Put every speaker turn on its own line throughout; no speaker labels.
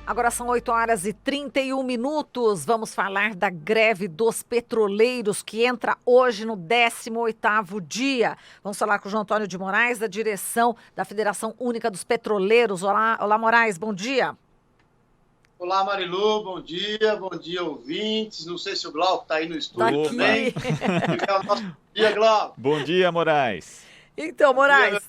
Agora são 8h31. Vamos falar da greve dos petroleiros, que entra hoje no 18º dia. Vamos falar com o João Antônio de Moraes, da direção da Federação Única dos Petroleiros. Olá, Moraes, bom dia.
Olá, Marilu, bom dia, ouvintes. Não sei se o Glauco está aí no estúdio também. Bom dia, Glauco.
Bom dia, Moraes.
Então, Moraes,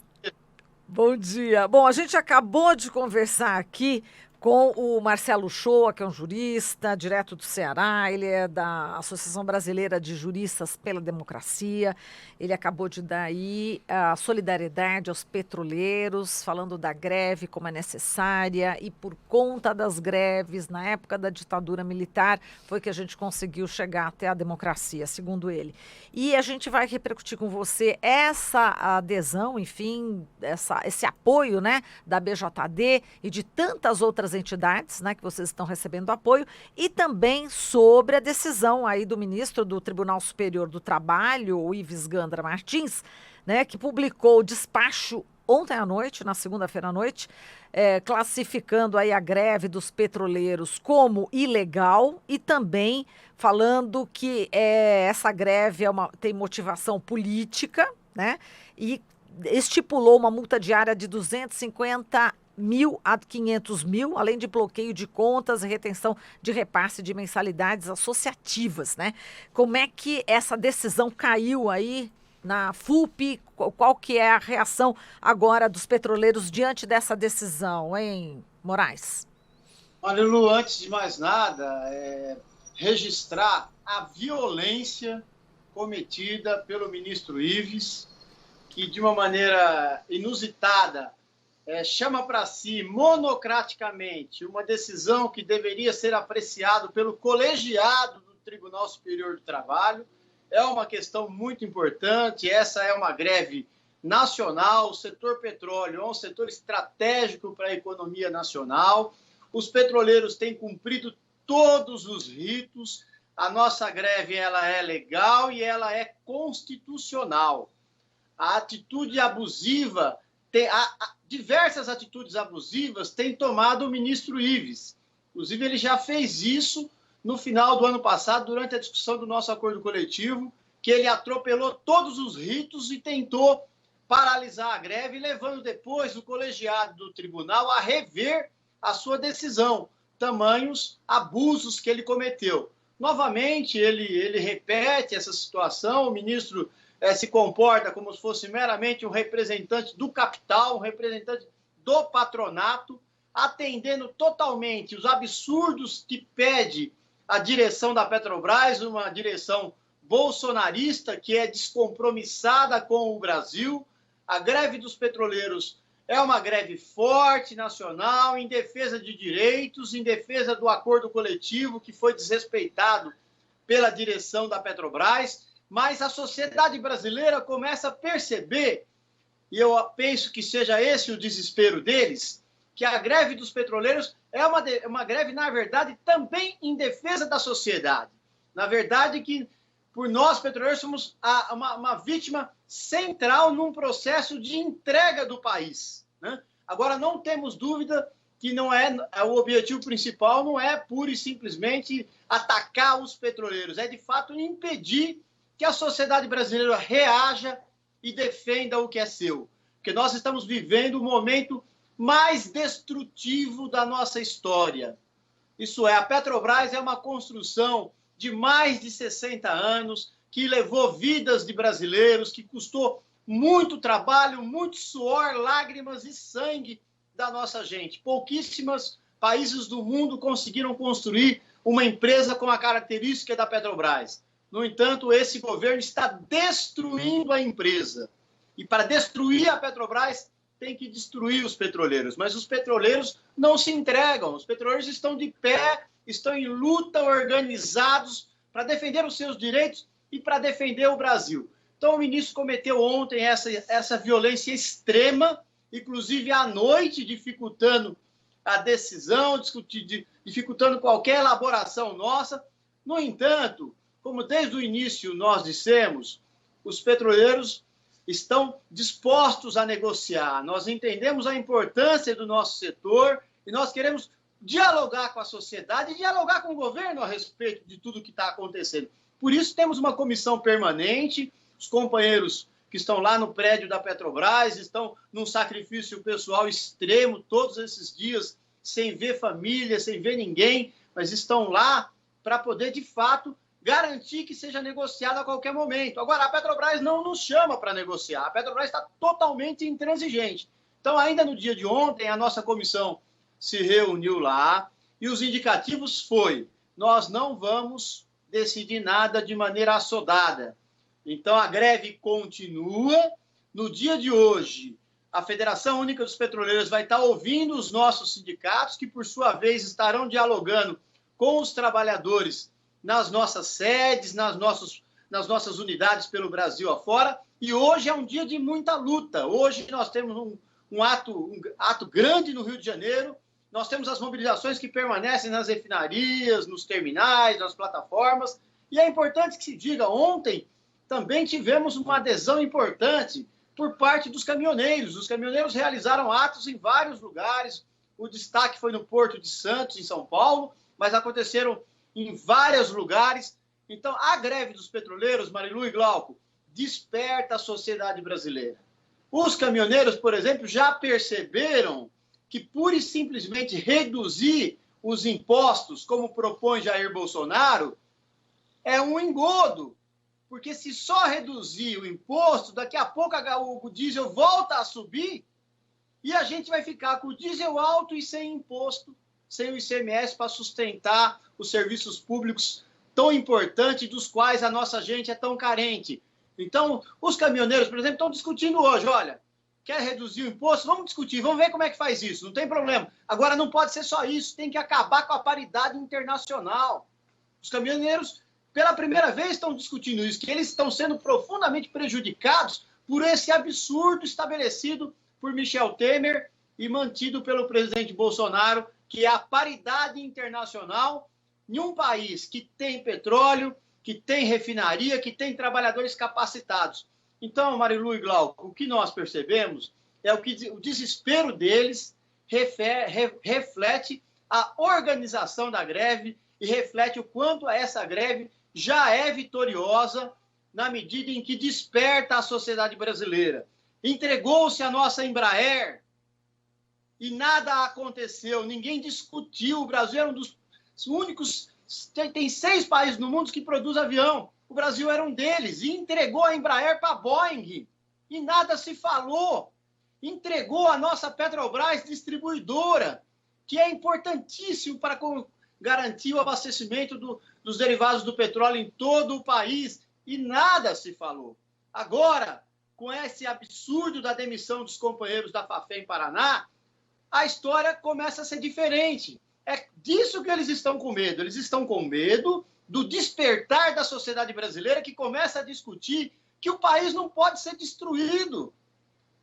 bom dia. Bom, a gente acabou de conversar aqui com o Marcelo Shoa, que é um jurista, direto do Ceará. Ele é da Associação Brasileira de Juristas pela Democracia. Ele acabou de dar aí a solidariedade aos petroleiros, falando da greve, como é necessária, e por conta das greves, na época da ditadura militar, foi que a gente conseguiu chegar até a democracia, segundo ele. E a gente vai repercutir com você essa adesão, enfim, esse apoio, né, da BJD e de tantas outras entidades, né, que vocês estão recebendo apoio, e também sobre a decisão aí do ministro do Tribunal Superior do Trabalho, o Ives Gandra Martins, né, que publicou o despacho ontem à noite, na segunda-feira à noite, classificando aí a greve dos petroleiros como ilegal e também falando que essa greve tem motivação política, né, e estipulou uma multa diária de 250 mil a 500 mil, além de bloqueio de contas e retenção de repasse de mensalidades associativas, né? Como é que essa decisão caiu aí na FUP? Qual que é a reação agora dos petroleiros diante dessa decisão, hein, Moraes?
Olha, Lu, antes de mais nada, registrar a violência cometida pelo ministro Ives, que de uma maneira inusitada chama para si monocraticamente uma decisão que deveria ser apreciada pelo colegiado do Tribunal Superior do Trabalho. É uma questão muito importante. Essa é uma greve nacional. O setor petróleo é um setor estratégico para a economia nacional. Os petroleiros têm cumprido todos os ritos. A nossa greve ela é legal e ela é constitucional. A atitude abusiva, diversas atitudes abusivas tem tomado o ministro Ives. Inclusive, ele já fez isso no final do ano passado, durante a discussão do nosso acordo coletivo, que ele atropelou todos os ritos e tentou paralisar a greve, levando depois o colegiado do tribunal a rever a sua decisão, tamanhos abusos que ele cometeu. Novamente, ele repete essa situação, o ministro se comporta como se fosse meramente um representante do capital, um representante do patronato, atendendo totalmente os absurdos que pede a direção da Petrobras, uma direção bolsonarista que é descompromissada com o Brasil. A greve dos petroleiros é uma greve forte, nacional, em defesa de direitos, em defesa do acordo coletivo que foi desrespeitado pela direção da Petrobras. Mas a sociedade brasileira começa a perceber, e eu penso que seja esse o desespero deles, que a greve dos petroleiros é uma greve, na verdade, também em defesa da sociedade. Na verdade, que por nós, petroleiros, somos uma vítima central num processo de entrega do país, né? Agora, não temos dúvida que não o objetivo principal não é pura e simplesmente atacar os petroleiros, é de fato impedir que a sociedade brasileira reaja e defenda o que é seu. Porque nós estamos vivendo o momento mais destrutivo da nossa história. Isso é, a Petrobras é uma construção de mais de 60 anos, que levou vidas de brasileiros, que custou muito trabalho, muito suor, lágrimas e sangue da nossa gente. Pouquíssimos países do mundo conseguiram construir uma empresa com a característica da Petrobras. No entanto, esse governo está destruindo a empresa. E para destruir a Petrobras, tem que destruir os petroleiros. Mas os petroleiros não se entregam. Os petroleiros estão de pé, estão em luta, organizados para defender os seus direitos e para defender o Brasil. Então, o ministro cometeu ontem essa violência extrema, inclusive à noite, dificultando a decisão, dificultando qualquer elaboração nossa. No entanto, como desde o início nós dissemos, os petroleiros estão dispostos a negociar. Nós entendemos a importância do nosso setor e nós queremos dialogar com a sociedade e dialogar com o governo a respeito de tudo que está acontecendo. Por isso, temos uma comissão permanente, os companheiros que estão lá no prédio da Petrobras estão num sacrifício pessoal extremo todos esses dias, sem ver família, sem ver ninguém, mas estão lá para poder, de fato, garantir que seja negociado a qualquer momento. Agora, a Petrobras não nos chama para negociar, a Petrobras está totalmente intransigente. Então, ainda no dia de ontem, a nossa comissão se reuniu lá e os indicativos foi: nós não vamos decidir nada de maneira assodada. Então, a greve continua. No dia de hoje, a Federação Única dos Petroleiros vai estar ouvindo os nossos sindicatos, que, por sua vez, estarão dialogando com os trabalhadores nas nossas sedes, nas nossas unidades pelo Brasil afora. E hoje é um dia de muita luta. Hoje nós temos um ato grande no Rio de Janeiro. Nós temos as mobilizações que permanecem nas refinarias, nos terminais, nas plataformas. E é importante que se diga, ontem também tivemos uma adesão importante por parte dos caminhoneiros. Os caminhoneiros realizaram atos em vários lugares. O destaque foi no Porto de Santos, em São Paulo, mas aconteceram em vários lugares. Então, a greve dos petroleiros, Marilu e Glauco, desperta a sociedade brasileira. Os caminhoneiros, por exemplo, já perceberam que pura e simplesmente reduzir os impostos, como propõe Jair Bolsonaro, é um engodo. Porque se só reduzir o imposto, daqui a pouco o diesel volta a subir e a gente vai ficar com o diesel alto e sem imposto, sem o ICMS para sustentar os serviços públicos tão importantes dos quais a nossa gente é tão carente. Então, os caminhoneiros, por exemplo, estão discutindo hoje, olha, quer reduzir o imposto? Vamos discutir, vamos ver como é que faz isso, não tem problema. Agora, não pode ser só isso, tem que acabar com a paridade internacional. Os caminhoneiros, pela primeira vez, estão discutindo isso, que eles estão sendo profundamente prejudicados por esse absurdo estabelecido por Michel Temer e mantido pelo presidente Bolsonaro, que é a paridade internacional em um país que tem petróleo, que tem refinaria, que tem trabalhadores capacitados. Então, Marilu e Glauco, o que nós percebemos é que o desespero deles reflete a organização da greve e reflete o quanto essa greve já é vitoriosa na medida em que desperta a sociedade brasileira. Entregou-se a nossa Embraer e nada aconteceu, ninguém discutiu. O Brasil era um dos únicos, tem 6 países no mundo que produzem avião. O Brasil era um deles e entregou a Embraer para a Boeing e nada se falou. Entregou a nossa Petrobras distribuidora, que é importantíssimo para garantir o abastecimento dos derivados do petróleo em todo o país e nada se falou. Agora, com esse absurdo da demissão dos companheiros da Fafem Paraná, a história começa a ser diferente. É disso que eles estão com medo. Eles estão com medo do despertar da sociedade brasileira, que começa a discutir que o país não pode ser destruído.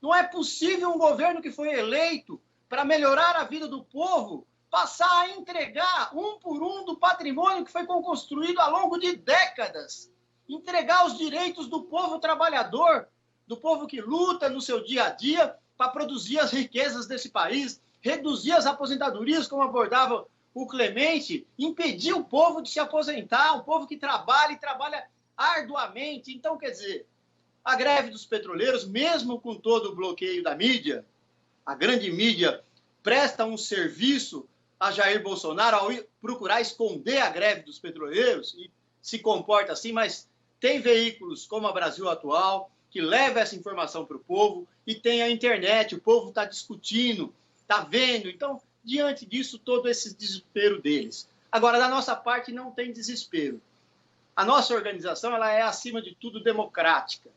Não é possível um governo que foi eleito para melhorar a vida do povo passar a entregar um por um do patrimônio que foi construído ao longo de décadas. Entregar os direitos do povo trabalhador, do povo que luta no seu dia a dia para produzir as riquezas desse país, reduzir as aposentadorias, como abordava o Clemente, impedir o povo de se aposentar, o povo que trabalha e trabalha arduamente. Então, quer dizer, a greve dos petroleiros, mesmo com todo o bloqueio da mídia, a grande mídia presta um serviço a Jair Bolsonaro ao procurar esconder a greve dos petroleiros e se comporta assim, mas tem veículos como a Brasil Atual que leva essa informação para o povo e tem a internet, o povo está discutindo, está vendo. Então, diante disso, todo esse desespero deles. Agora, da nossa parte, não tem desespero. A nossa organização ela é, acima de tudo, democrática.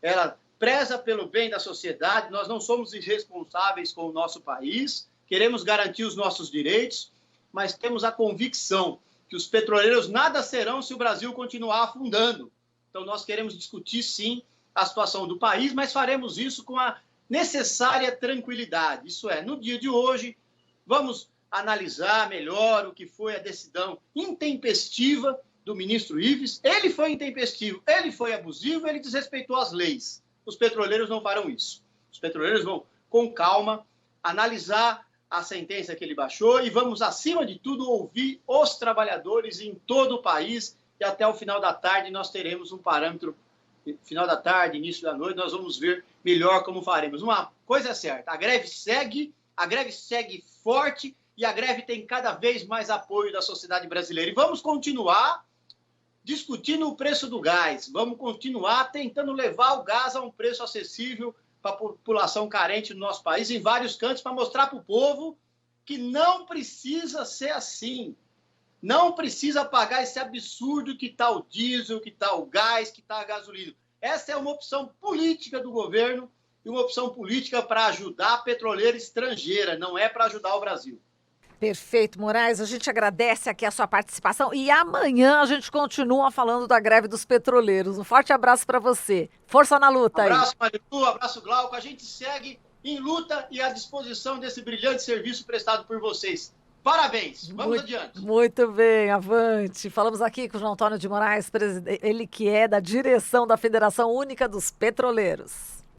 Ela preza pelo bem da sociedade, nós não somos irresponsáveis com o nosso país, queremos garantir os nossos direitos, mas temos a convicção que os petroleiros nada serão se o Brasil continuar afundando. Então, nós queremos discutir, sim, a situação do país, mas faremos isso com a necessária tranquilidade. Isso é, no dia de hoje, vamos analisar melhor o que foi a decisão intempestiva do ministro Ives. Ele foi intempestivo, ele foi abusivo, ele desrespeitou as leis. Os petroleiros não farão isso. Os petroleiros vão, com calma, analisar a sentença que ele baixou e vamos, acima de tudo, ouvir os trabalhadores em todo o país e até o final da tarde nós teremos um parâmetro, final da tarde, início da noite, nós vamos ver melhor como faremos. Uma coisa é certa, a greve segue forte e a greve tem cada vez mais apoio da sociedade brasileira. E vamos continuar discutindo o preço do gás, vamos continuar tentando levar o gás a um preço acessível para a população carente do nosso país, em vários cantos, para mostrar para o povo que não precisa ser assim. Não precisa pagar esse absurdo que está o diesel, que está o gás, que está a gasolina. Essa é uma opção política do governo e uma opção política para ajudar a petroleira estrangeira, não é para ajudar o Brasil.
Perfeito, Moraes. A gente agradece aqui a sua participação e amanhã a gente continua falando da greve dos petroleiros. Um forte abraço para você. Força na luta aí.
Abraço, Marilu, abraço, Glauco. A gente segue em luta e à disposição desse brilhante serviço prestado por vocês. Parabéns. Vamos adiante.
Muito bem, avante. Falamos aqui com o João Antônio de Moraes, ele que é da direção da Federação Única dos Petroleiros.